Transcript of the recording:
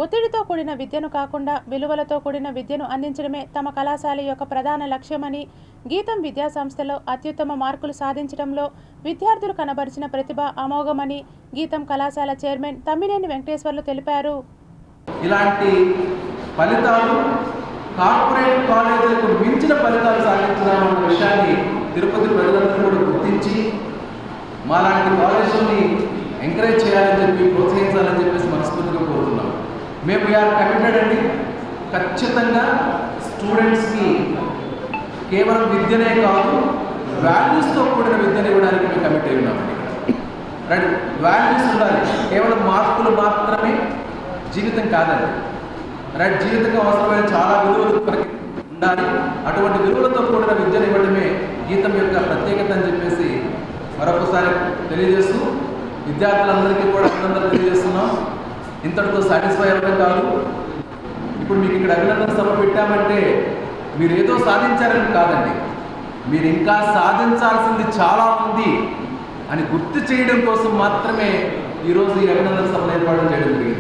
ఒత్తిడితో కూడిన విద్యను కాకుండా విలువలతో కూడిన విద్యను అందించడమే తమ కళాశాల యొక్క ప్రధాన లక్ష్యమని, గీతం విద్యా సంస్థలో అత్యుత్తమ మార్కులు సాధించడంలో విద్యార్థులు కనబరిచిన ప్రతిభ అమోఘమని గీతం కళాశాల చైర్మన్ తమ్మినేని వెంకటేశ్వర్లు తెలిపారు. ఇలాంటి ఫలితాలు కార్పొరేట్ కాలేజీలకు మించిన ఫలితాలు సాధించాలన్న విషయాన్ని తిరుపతి ప్రజలందరూ కూడా గుర్తించి మాలాంటి కాలేజీని ఎంకరేజ్ చేయాలని చెప్పి, ప్రోత్సహించాలని చెప్పేసి మనస్ఫూర్తిగా కోరుతున్నాం. మేము వీఆర్ కమిటెడ్ అండి. ఖచ్చితంగా స్టూడెంట్స్కి కేవలం విద్యనే కాదు, వాల్యూస్తో కూడిన విద్యను ఇవ్వడానికి మేము కమిట్ అయి ఉన్నామండి. రైట్, వాల్యూస్ ఉండాలి. కేవలం మార్కులు మాత్రమే జీవితం కాదండి. రైట్, జీవితంగా అవసరమైన చాలా విలువలు ఉండాలి. అటువంటి విలువలతో కూడిన విద్యను ఇవ్వడమే గీతం యొక్క ప్రత్యేకత అని చెప్పేసి మరొకసారి తెలియజేస్తూ విద్యార్థులందరికీ కూడా అభినందనలు తెలియజేస్తున్నాం. ఇంతటితో సాటిస్ఫై అవ్వడం కాదు. ఇప్పుడు మీకు ఇక్కడ అభినందన సభ పెట్టామంటే మీరు ఏదో సాధించారని కాదండి, మీరు ఇంకా సాధించాల్సింది చాలా ఉంది అని గుర్తు చేయడం కోసం మాత్రమే ఈరోజు ఈ అభినందన సభను ఏర్పాటు చేయడం జరిగింది.